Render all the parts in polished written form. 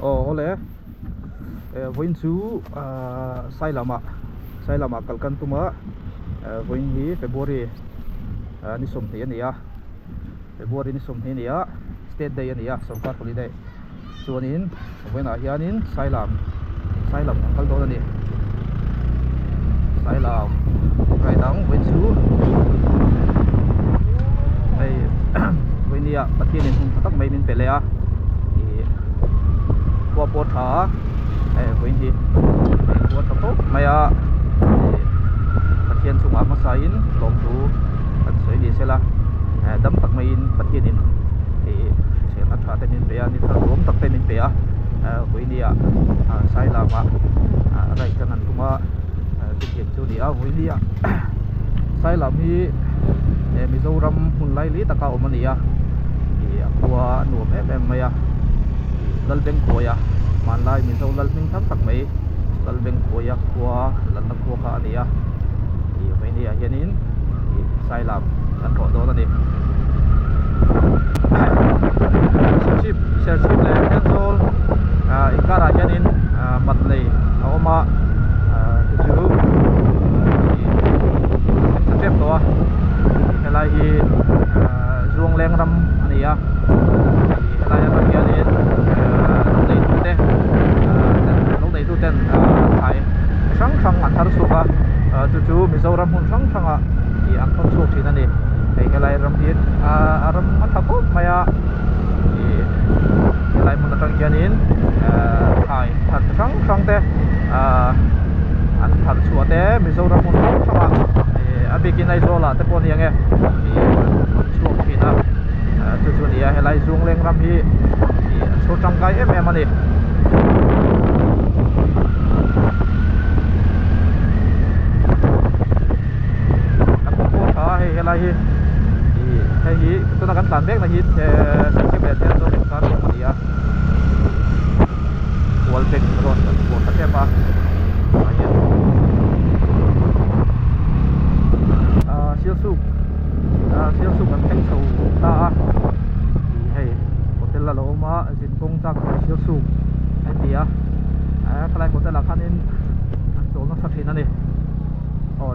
ole voin chu sai lama kalkan tuma voin hi February ni som te ania February ni som he nia state day ania sarkar holiday chuanin voin a hianin sai lam kal do ni sai lam rai dang voin chu ai voin nia pathian in tak mai min pelea qua po thả với gì qua tập tốt maya phát hiện sung áp masain lom tu at soi di sela dam tak main phát hiện in thì sẽ at thả tên in pe ni thar rom tak tên in pe với đi sai là mà rai kan an kuma cái chuyện chu dia với đi sai là mi Mizoram hun lai li taka omania thì qua nuam em maya lal beng khoya man lai mi zo lal ming tham tak mai lal beng khoya kwa lan nak kho kha ania i mai ni hianin sai lam kan ro do ni chip le cancel ikara hianin mat le awma chu step to helai hi zuang leng ram ania helai ram hianin tu ten thai sang an thar suka chu Mizoram hun sang a i an thon su thina ni ei helai ram hit aram mathako maya i helai mun atang hianin thai thar sang te an thar su ate Mizoram hun sang a abikin ai zola te pon yang e su thina chu ni helai zung leng ram hi i so tang kai em ani helai hi hi tu nak kan tan bek na hi sakit betul tu kan dia wall bek ron ko ta ke pa siêu su kan theng chou ta hei hotel la lo ma jin kong tak siêu su ai dia kalai hotel la khanin an chol na sakhin ani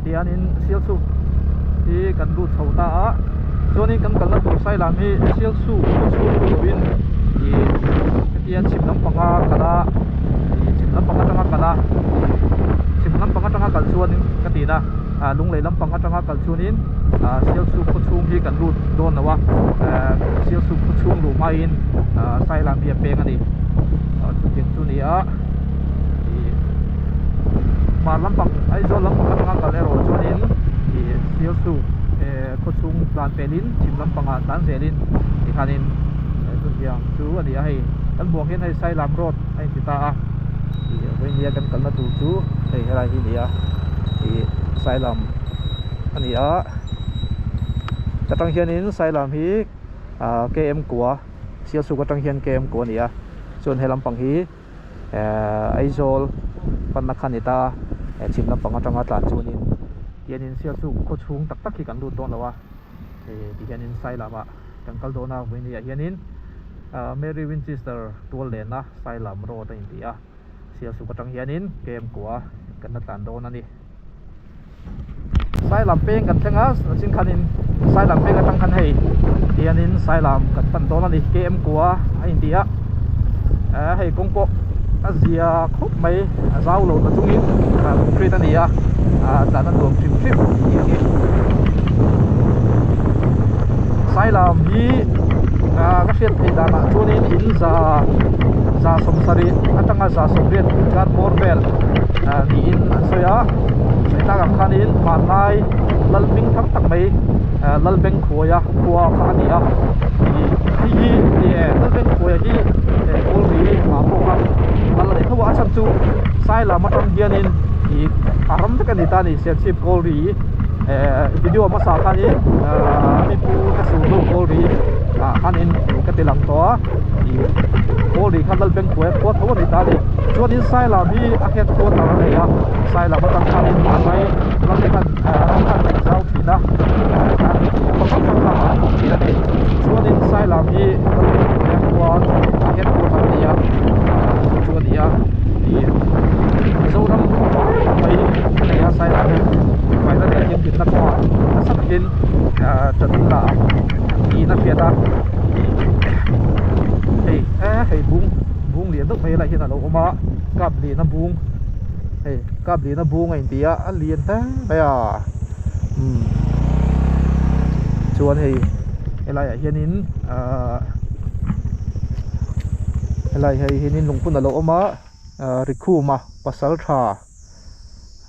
dia nin siêu su thì cần lụt sầu ta cho nên cần cần là tổ sai làm hi siêu su win thì cái tiền chìm lắm bằng cả thì chìm lắm bằng trong cả chìm lắm bằng trong cả chuan cái tiền lung lấy lắm bằng trong cả chuanin siêu su có chung hi cần lụt đồn là wa siêu su có chung lụt mai in sai làm việc beng anh đi chuyện chu này thì mà lắm bằng ai do lắm bằng trong cả rồi cho nên siêu su có chung plan pelin chim lam panga tan zelin thì khanin tu yang chu ani ai kan buang hen hay sai lam road ai kita thì với nia kan kan na tu chu thei helai hi nia thì sai lam ani katang hianin sai lam hi km kwa siêu su katang hian km kwa nia chon helam pang hi aizol pan na khanita chim lam panga tanga tlan chunin hianin siêu su có chung tak tak hi kan lut don lawa thì hianin sai lama kan kal dona với ni hianin Mary Winchester tual le na sai lam ro ta india siêu su katang hianin kem kwa kan na tan don ani sai lam peng kan thenga chin khanin sai lam peng atang khan hei hianin sai lam kan tan don ani kem kwa a india hei kongko azia khop mai zau lo ta chungin Britania đã nó luồng trip sai làm gì các phiên thì đã là cho nên in ra sông sari anh ta ra sông biển gan Morvel thì in soi á sai ta gặp khan in màn lai lal bing thắc tắc mấy lal beng khoya khoa khan đi thì lal beng khoya thì cô gì mà cô ha mà lại không có chăm chú sai là mất trong gian in thì aram te kan itani setship call ri video ma sa khani mi pu ka su do call ri hanin ka tilang to i call ri khandal bank ko thaw ri tali chuan in sai la mi a het ko ta le ya sai la batang khanin ma sai lam kan zau thina ko sam sam la chuan in sai la mi ko a het ko ta ya hay bung liền lúc mấy lại hiện là lỗ mà cặp liền nó bung hay cặp liền nó bung anh tía liền thế bây giờ chuan hay lại hiện in lại hiện in lùng phun là lỗ mà riku mà pasal tha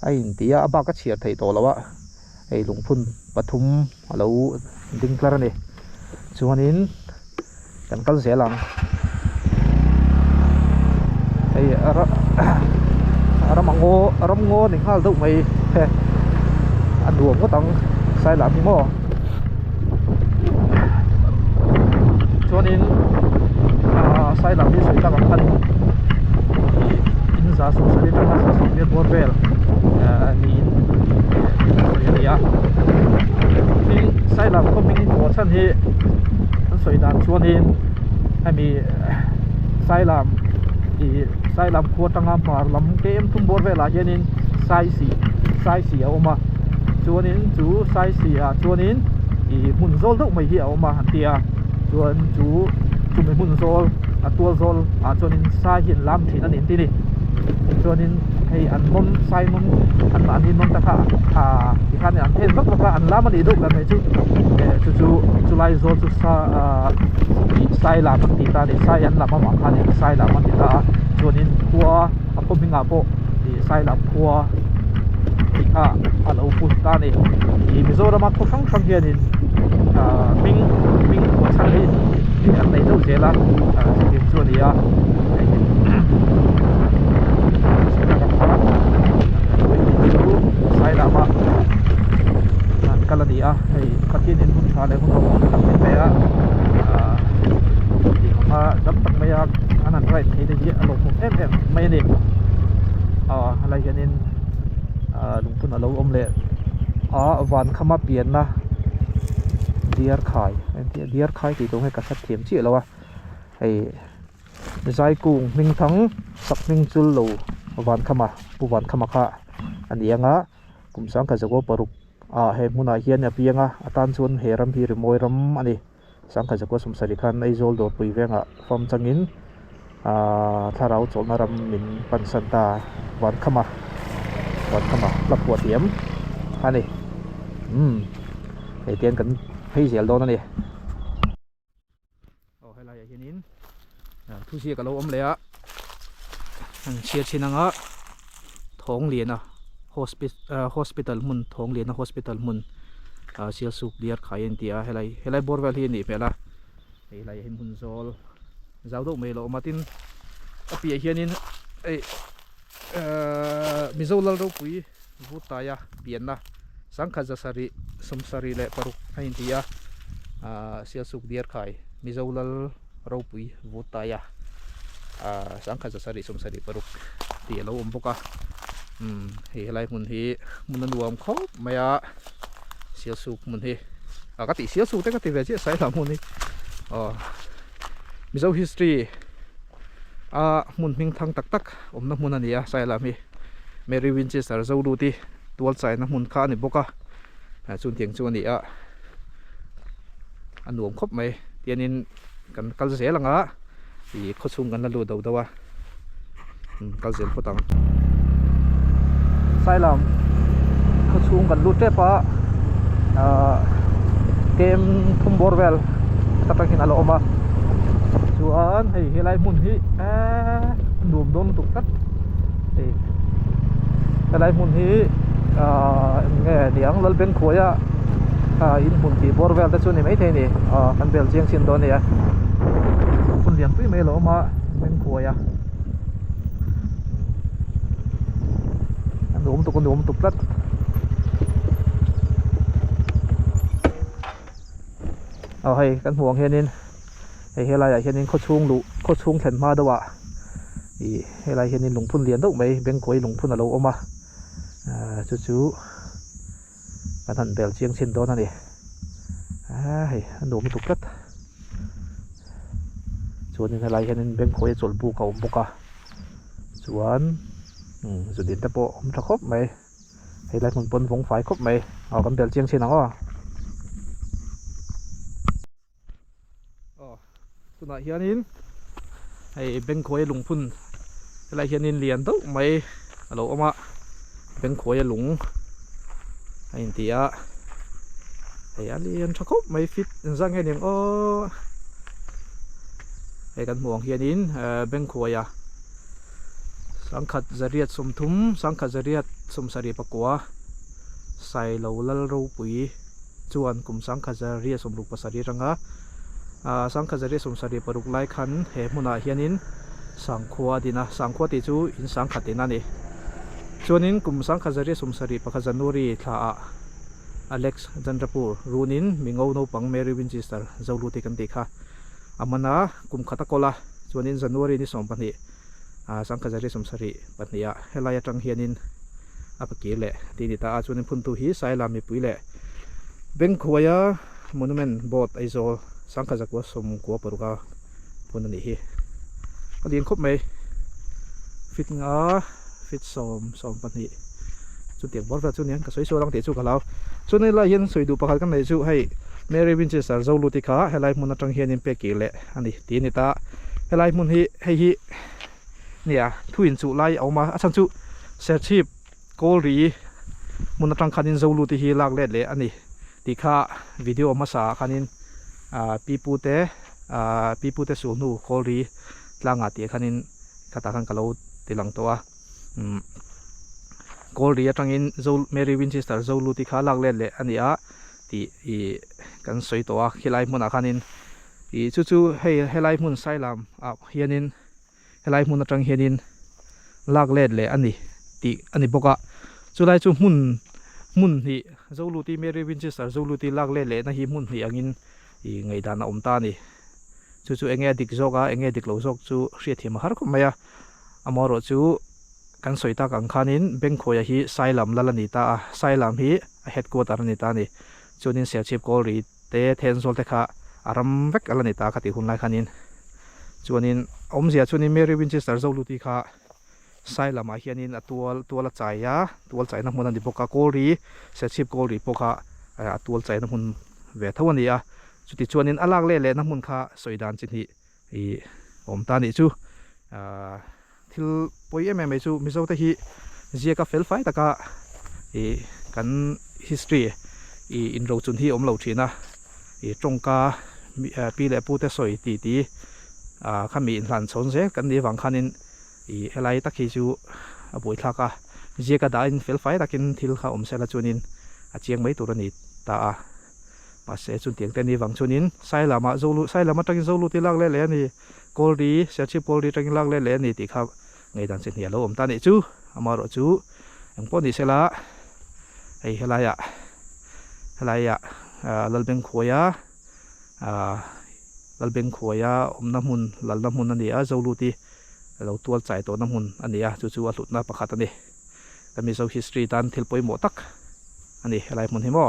anh tía ba cái chiết thấy to là hay lùng phun pathum lâu đinh clar này chuan in kan kal zelang ai aram ngo ning hal deuh mai an duam ko tang sai lam hi mo chuanin sai lam hi soi tak ang khan in za so sari tang sa so biat bor vel ni ya tin sai lam ko ming ko chan hi an soi dan chuanin ai mi sai lam khua tanga mar lam kem thum bor vela hianin sai si a oma chuanin chu sai si a chuanin I mun zol deuh mai hi a oma tia chuan chu mai mun zol a tual zol a chuanin sai hin lam thin an in ti ni chuanin hei an mom sai mom an ma hin mom ta kha ti khan an then vak vak an lam ani deuh la mai chu lai zol chu sai lam ti ta ni sai an lam ma kha ni sai lam ti ta chuanin khua a pom hinga po ti sai lam khua ti kha a lo pu ta ni I Mizoram ko sang sang hianin ming ko sang hi an nei deuh zela sikim chu ni a sai lam a kalani a hei khatin in hun tha le hun ho tak ni pe a ti ma dam tak mai a anan right thei de ji alo khum em mai ni halai hianin lungpun alo om le van khama pian na dear khai ti tong he ka sat thiam chi lo a hei zai kung ming thang sak ming chul lo van khama pu van khama kha ani anga kum sang ka jago paruk he muna hian a pianga atan chun heram hi remoi ram ani sang ka jago sum sari khan ai zol dor pui venga fam changin tharau cholna ram min pansanta van khama lapua tiam ani he tian kan phei zel don ani helai hianin thu sia ka lo om le a an chia chinanga thong lian a hospital mun thong lian a hospital mun sia suk diar khain tia helai borwel hi ni pela helai hin hun zol zau do me lo matin apia hianin mizolal ro pui vutaya pianna sangkha jasari sumsari le paruk ain tia sia suk diar khai mizolal ro pui vutaya sangkha jasari sumsari paruk ti lo omboka he lai mun hi mun nuam kho maya sia suk mun hi ka ti sia suk te ka ti ve che sai la mun ni mizo history mun ming thang tak om na mun ania sai la mi Mary Winchester zo du ti tual chai na mun kha ni boka chun tiang chu ani a anuam khop mai tianin kan kal zelanga I khochung kan la lu do dawa kal zel potang sai lam khochung kan lu te pa kem thum borwel tatak hin alo oma chuan hei helai mun hi nuam don tuk tat helai mun hi nge niang lal ben khoya in mun ki borwel ta chu ni mai the ni kan bel chiang sin don ya kun lian pui mai lo ma ben khoya nuam tuk tat hei kan huang hianin hei helai hianin khochung thlen ma dawa helai hianin lungphun lian deuh mai bengkoi lungphun alo oma chu kan han bel chiang sin don ani hei nuam tuk tat chuanin helai hianin bengkoi chol bu ka om boka chuan zudin te po om tha khop mai helai mun pon vong fai khop mai kan bel chiang sin anga tuna hianin hay bên khối lùng phun lại hiện in liền tốt mấy alo ông ạ bên khối lùng hay tía hay liền cho khóc mấy fit ra nghe tiếng ô hay cần muang hiện in bên khối sang khát zariat sum thum sang khát zariat sum sari pakwa sai lo lal ro pui chuan kum sang khát zariat sum ruk pasari ranga sang khát zariat sum sari paruk lai khan he muna hianin sang khwa dina sang khwa ti chu in sang khát ina ni chuanin kum sang khát zariat sum sari pakha January tha Alex Chandrapur runin mingo no pang Mary Winchester zawluti kan ti kha amana kum khata kola chuanin January ni som pani sang khát zariat sum sari pania helaya tang hianin apaki le tini ta chuanin phun tu hi sai lam mi pui le beng khoya monument board aizo sang khát zakwa som ko paruka phun ani hi adin khop mai fit nga fit som pani chu tiang bor va chu nian ka soi so lang te chu kalau chuan la hian soi du pakhat kan nei chu hei Mary Winchester zawluti kha helai mun atang hianin peki le ani tini ta helai mun hi hei hi nia thuin chu lai awma achang chu serchip kolri mun atang khanin zawluti hi lak let le ani tikha video ma sa khanin pipu te su nu kolri tlanga ti khanin khata khan kalo tilang to a kolri atangin Mary Winchester zawluti kha lak let le ani a ti I kan soi to a khilai mun a khanin I chu hei helai mun sailam a hianin helai mun atang hianin lak let le ani ti ani boka chulai chu mun hi zawluti Mary Winchester zawluti lak let le na hi mun hi angin I ngei dana omta ni chu enge dik zoka enge dik lo zok chu hria thima har ko maya amoro chu kan soita kan khanin beng khoya hi sailam lalani ta sailam hi headquarter ni ta ni chunin serchip kolri te thenzol te kha aram vek alani ta khati hun lai khanin chuanin omzia chunin Mary Winchester zawluti kha sailama hianin atual chaya tual chaina mun ani boka kolri serchip kolri poka atual chaina mun ve thawani a chuti chuanin alak le na mun kha soidan chin hi I omta ni chu thil poi em chu mizo te hi zia ka fel fai taka kan history in ro chun hi om lo thina tongka pi le pu te soi ti khami in hlan chon je kan ni wang khanin helai takhi chu aboi thlaka zia ka da in fel fai takin thil kha om sela chunin achiang mai turani ta pase chun tiang te ni wang chunin sailama tangin zawlu ti lak le ni kolri serchip kolri tangin lak le ni ti kha ngei dan chen hialo om ta ni chu amaro chu engpo ni sela ei helaya lalbeng khoya omna mun lalna mun ani a zawluti lo tual chai to na mun ani a chu a hlutna pakhat ani kami zo history tan thil poi mo tak ani helai mun hi mo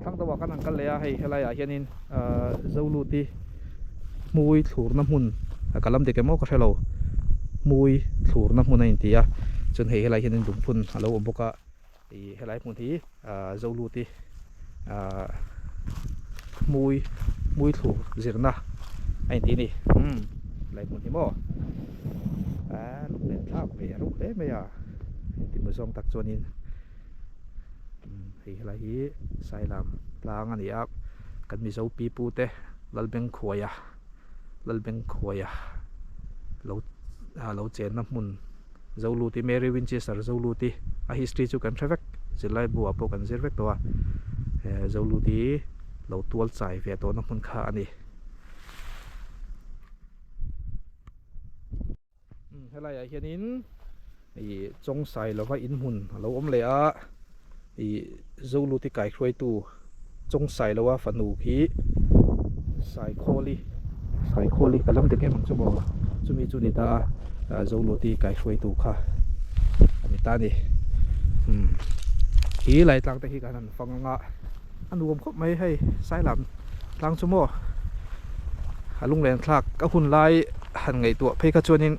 thang tawa kan angkal le a hei helaya hianin zawluti mui thlur na mun kalam de kemo ka thelo mui thlur na mun in tia chun hei helai hianin dumphun alo oboka helai mun hi zawluti mui thlur zirna ai ti ni lai mun hi mo lu le thak pe ru le me ya ti mo zong tak chuanin hei helai hi sailam tlang ani a kan mi zo pi pu te lalbeng khoya lo chen na mun zawluti Mary Winchester zawluti a history chu kan threvek zilai bu apo kan zirvek to a zawluti lo tual chai ve to na mun kha ani helai a hianin chong sai lova in mun lo om le a zawluti kai khroi tu chong sai lowa fanu khi sai kholi kalam de ke mang chu bo chumi chu ni ta zawluti kai khroi tu kha ani ta ni hi lai tlang te hi kan fanga anuom khop mai hei sailam tlang chu mo halung len thlak ka hun lai han ngei tu phei ka chuanin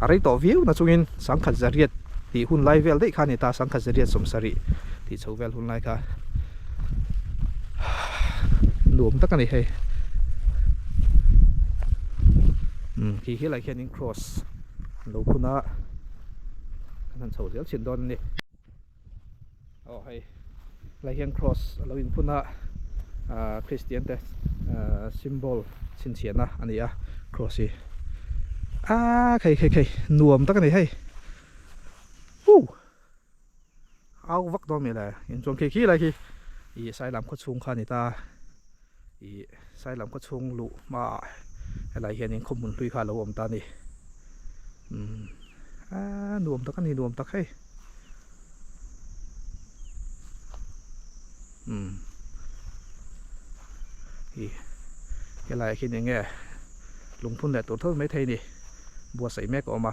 arai to view na chungin sang khat zariat ti hun lai vel dei khani ta sang khat zariat somsari ti chho vel hun lai kha nuam tak ani hei khi khi lại khi những cross lâu phun á hắn sầu dễ chuyển đòn đi hay lại hiện cross lâu in phun á Christian te symbol xin chiến à anh ấy cross đi khay nuông tắc cái này hay áo vắt đó mình là hiện trong khi lại khi ý sai làm có chung khăn người ta ý sai làm có chung lụ mà lại hiện những không muốn tùy khá lâu ông ta đi nuông tắc cái này nuông tắc hay cái lại khi này nghe lùng phun lại tổn thương mấy thầy đi bùa sấy mẹ của mà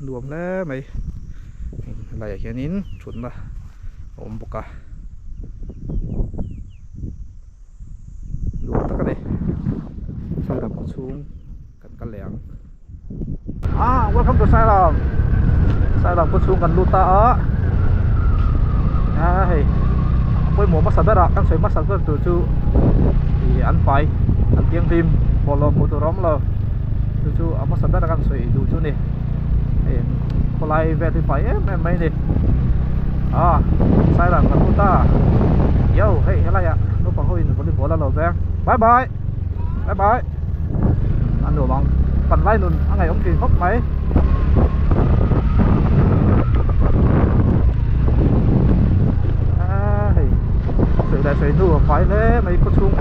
nuông lẽ mày lại cái nín chuẩn là ôm bọc à nuông tắc cái này sai làm có xuống cần lẻng welcome to sai làm có xuống cần luta hey với một mắt sạch đó căn sợi mắt sạch đó từ chú thì ăn phải ăn tiếng tim bỏ lò một tổ róm lò từ chú ở mắt sạch đó căn sợi đủ chú này có lại về thì phải em mấy đi sai làm cần luta yo hey cái này ạ nó bằng hơi nó có là lò vàng bye bye ăn đồ bằng phần lai luôn ăn ngày ông truyền hốc mấy sợi nụ phải đấy mấy con chuông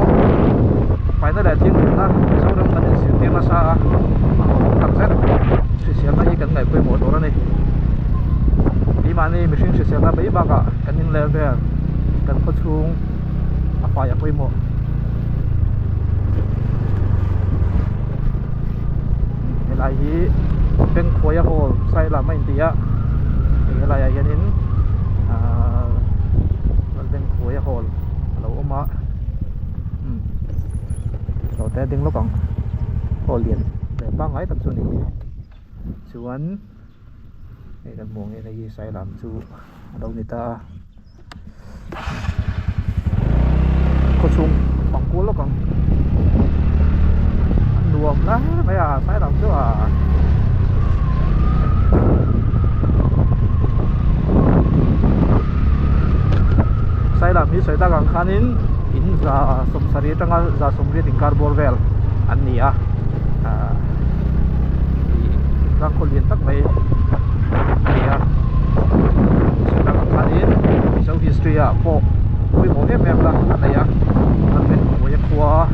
phải nó để tiếng ta sau đó mình sẽ tiếng nó xa cảm giác sẽ nó như cái ngày quay một đó này đi mà này mình sẽ là mấy ba cả cái những level cái con chuông phải quay một cái này thì bên khối hồ sai là mấy tí á cái này cái đến bên khối hồ lâu mà rồi té tiếng lúc còn hồ liền để ba ngày tập xuống đi xuống cái cần muộn này gì sai làm chú đâu người ta có chung bằng cuốn lúc còn luồng đó mấy sai làm chú sai làm như sai ta càng khá nín in ra sum sari tanga ra sum ri ting carbon vel an ni rang khol lien tak mai ni sai ta càng khá nín so history po wi mo em la an này an men mo ya khwa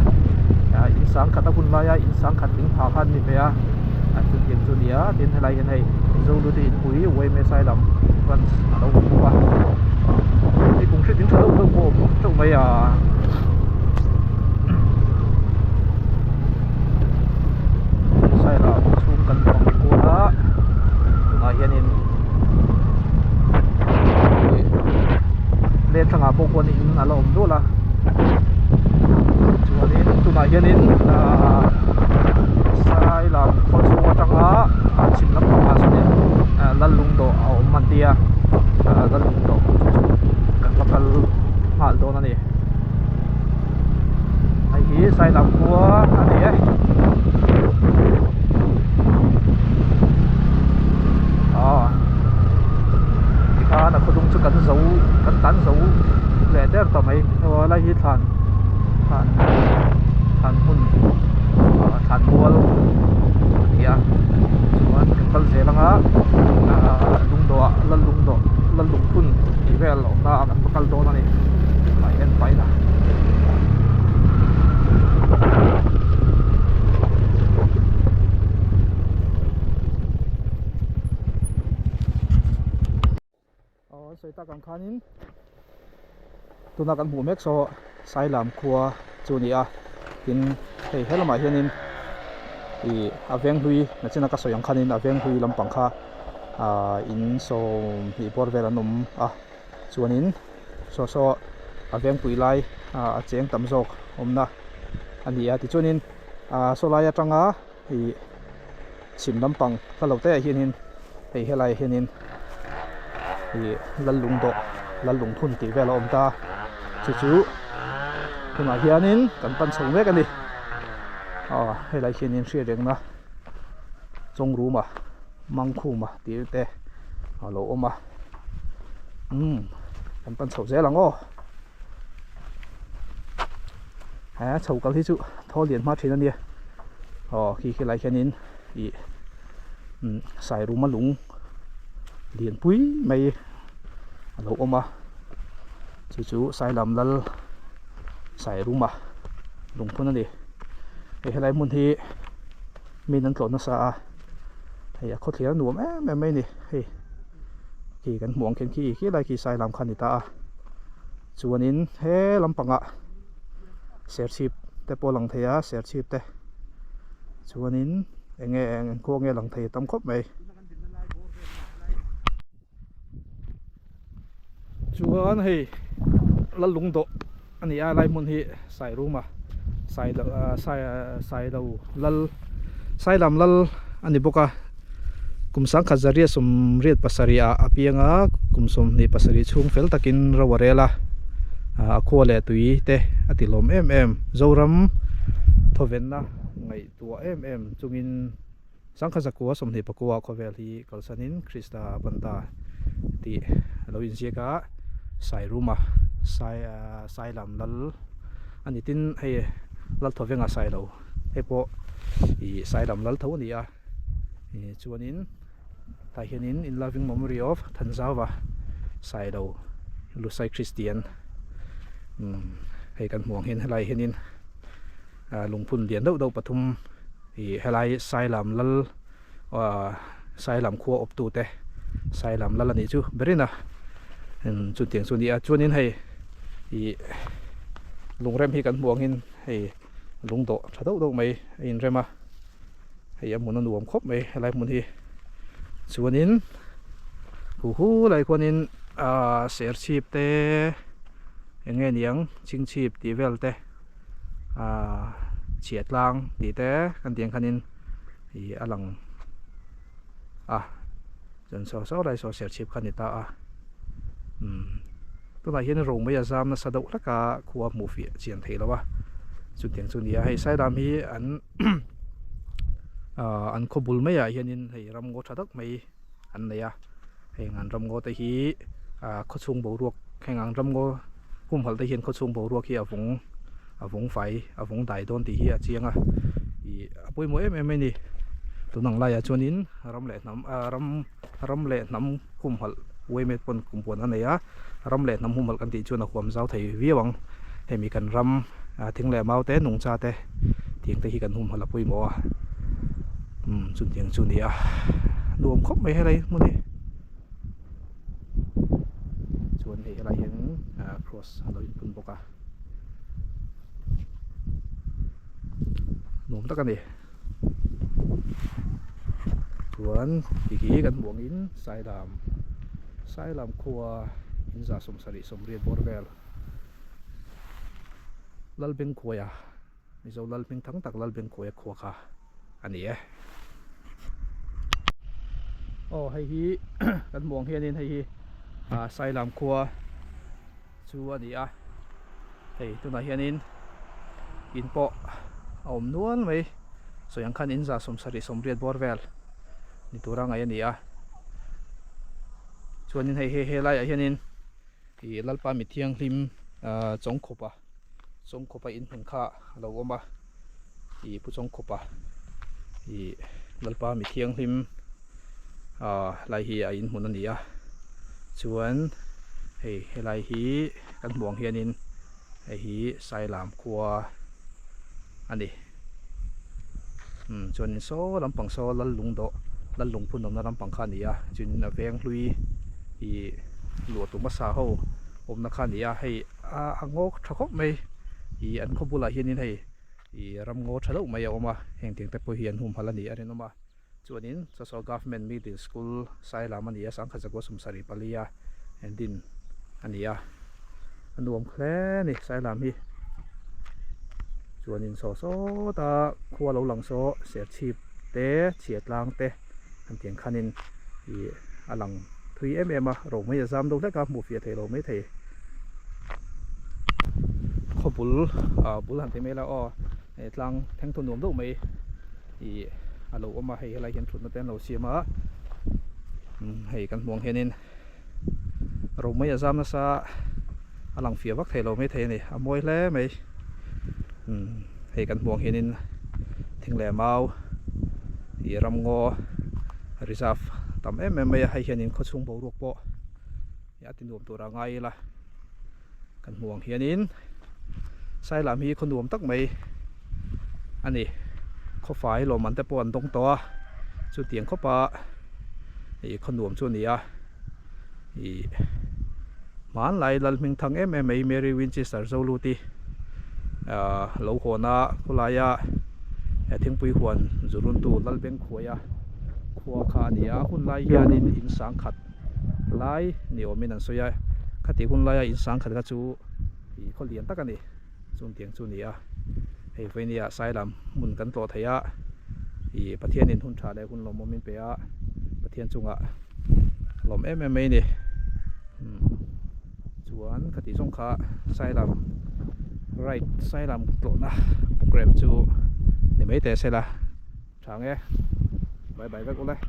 in sang khata kun la ya in sang khat ting pha khan ni pe an tu tiang tu nia tin helai hen hei zo lu tin hui wei me sai lam kan alo ko thì cũng sẽ tính thấu hơn bộ trong mấy sai là xuống cần phòng của nó nói hiện in lên thằng bộ quân in là lồng đó là cho nên tụi nói hiện in sai là con số trong đó chìm lắm mà sao này lần lùng độ ở mặt tia lần lùng độ bakal mahal doon na ay sai lang po ika nakudong sa kan tan dấu leather ta may wala hi than hun than buwal iya suwan kapal selang lungdo lalung thun ivel na akan bakal doon na may end pa na so ita kang kanin tunakan bumek so sai lam khua chunia in hei helama hianin i aveng hui na china ka soyang khanin aveng hui lampang kha in so hi bor vela num chuanin so aveng pui lai a cheng tam jok omna ania ti chuanin so lai atanga hi chim lampang kalote hianin hei helai hianin hi lalung thun ti vela omta chu tuna hianin kan pan chho mek ani hay lại khi nhìn xuyên đến mà trong rú mà măng khu mà tí tê lỗ mà em bắn sầu dễ lắm ô sầu cái thứ thôi liền mất thì nó đi khi lại khi nhìn thì xài rú mà lúng liền quý mày lỗ mà chú sai lầm lal xài rú mà lúng phun nó đi hay lại muốn thì mình ăn trộn nó xa hay có thể nó nuông mấy nè hay khiกันห่วงขี้อะไรขี้ใส่ลำคันนี่ตาส่วนนี้เฮ้ลำปังอ่ะเสียชีพแต่พอหลังเทียเสียชีพแต่ส่วนนี้เองพวกหลังเทียตั้มครบไหมส่วนเฮ้ลัลลุงโตอันนี้อะไรมันเฮ้ใส่รู้มาใส่เราลัลใส่ลำลัลอันนี้บอกว่ากุมสังขจริยสมเรียดปัสริยาอภิยังกุมสมนิปัสริช่วงเฟลตะกินเราวเรล่ะขั้วเลตุยเตอติลมโจรัมทเวนนะไงตัวจุงินสังขจกัวสมนิปกัวขเวลีกัลสันินคริสตาบันตาที่เราอินเสียกะใส่รูมาใส่ลำลัลอันนี้ตินให้ลัลทเวงใส่เราให้พอใส่ลำลัลเท่านี้จวนนี้แต่เห็นin loving memory of ท่านเจ้าว่าใส่เราลูกใส่คริสเตียนให้กันห่วงเห็นอะไรเห็นลงพุนเดียนเดาปฐุมให้ไรใส่ลำลัลใส่ลำครัวอบตูเตใส่ลำลัลนี่จูเบรินะจุดเตียงส่วนนี้จวนนี้ให้ลงเริ่มให้กันห่วงเห็นให้ลงโตถ้าเดาไม่อินเริ่มมาให้ยามุนนวมครบไหมอะไรมุนที่ส่วนนี้หูอะไรคนนี้เสียชีพเตะยังไงเนี่ยชิงชีพตีเวลเตะเฉียดลางตีเตะกันเตียงคันนี้อลังจนสาวอะไรสาวเสียชีพคันนี้ตาตัวไหนเห็นโรงพยาบาลน่ะสะดวกแล้วก็ขัวหมูฝีเฉียนเทแล้ววะจุดเตียงส่วนนี้ให้ใส่ดำฮีอันขบุลไม่เห็นให้รำโง่ชัดดักไม่อันไหนให้งานรำโง่แต่ฮีขดซุงโบรวกให้งานรำโง่พุ่มหัวแต่เห็นขดซุงโบรวกที่ฝงไฟฝงไต่โดนตีฮีเจียงปุยมวยไม่นี่ตัวหนังลายจวนนี้รำเละน้ำพุ่มหัวเวเมปนกุมปนอันไหนรำเละน้ำพุ่มหัวกันตีจวนความเจ้าไทยวิวังให้มีกันรำถึงแหล่เมาเต้หนุ่งชาเต้เถียงแต่ฮีกันพุ่มหัวปุยมัวจุดอย่างจุดนี้รวมครบไม่ให้อะไรมั้งนี่ส่วนอะไรเห็นcross เราเป็นปกรวมตั้งกันดิส่วนกี่กันบวงอินสายลำครัวอินจ่าสมสริสมเรียนบอร์เวลลัลเบงครัวมีเจ้าลัลเบงทั้งตักลัลเบงครัวค่ะอันนี้ให้ฮีกันมองเห็นให้ฮีใส่ลำครัวชัวนี่ให้ตัวไหนเห็นอินโปอมนวลไหมส่วนยังคันอินจ่าสมสริสมเรียนบอร์เวลนี่ตัวร่างไงนี่ชวนนี้ให้ไล่เห็นที่ลัลปามิเทียงริมจงขบอินเพ่งข้าเราก็มาผู้จงขบลัลปามิเทียงริมไล่ฮีอินหุ่นนั่นนี่ชวนให้ไล่ฮีกันบ่วงเฮียนินให้ฮีใส่ลำครัวอันนี้ชวนโซ่ลำปังโซ่ลัลลุงโตลัลลุงพุ่นนำลำปังข้านี่จนเวียงลุยหลวดตัวมาซาเขานักข้านี่ให้งอกทะคบไม่อันขบุลาเฮียนินให้รำโง่ทะลุไม่เอามาแห่งเตียงแต่พอเฮียนหุ่มพลันนี่อะไรนั่นมาส่วนนี้สก government middle school สายลามันนี่สังขจกสมสริปลียแห่งดินอันนี้อันรวมแค่นี่สายลามีส่วนนี้ตาครัวเราหลังเสียชีพเตะเฉียดลางเตะอันเตียงคันินหลัง3mm โรงไม่จะซ้ำดูแลกับหมู่เฟียเทโรไม่เทขบุลหันเตไม่แล้ว ตลังแทงทุนหนุ่มดูไหมอีฮัลโหลมาให้อะไรเห็นทุนมาเป็นเราเสียมาให้กันห่วงเห็นเราไม่อยากซ้ำนะซะหลังเฟียวักเทเราไม่เทนี่มวยแล้วไหมให้กันห่วงเห็นทิ้งแหลมเอาอีรำงอริซาฟทำไม่ให้เห็นเขาชุ่มเบาลูกโปอยากติดหนุ่มตัวร่างไงล่ะกันห่วงเห็นใส่หลามีคนหนุ่มตักไหมอันนี้เขาฝ่ายลมมันแต่ปวนตรงตัวชุดเตียงเขาปะอีคนหนุ่มชุดนี้อีมันไหลลัลมิงทางMMAเมรีวินจิสต์โซลูตีเหลาหัวนาคุลายะทิ้งปุยหวนจุรุนตูลัลเบงขวยขัวขานี่หุ่นไล่ยานินอินสังขัดไล่นี่ว่ามีนั่นสวยขัดที่หุ่นไล่อินสังขัดก็จูอีเขาเลี้ยงตักกันนี่จุนเตียงจุนี่เฮ้ยเฟนี่สายลำมุนกันตัวไทยอีประเทศนินหุ่นชาได้หุ่นลมมินเปียประเทศจุงลมMMAนี่จวนขัดที่สงขาสายลำไรสายลำโกรธนะโปรแกรมจูนี่ไม่แต่ใช่ละช่างบายบายไปกูเลย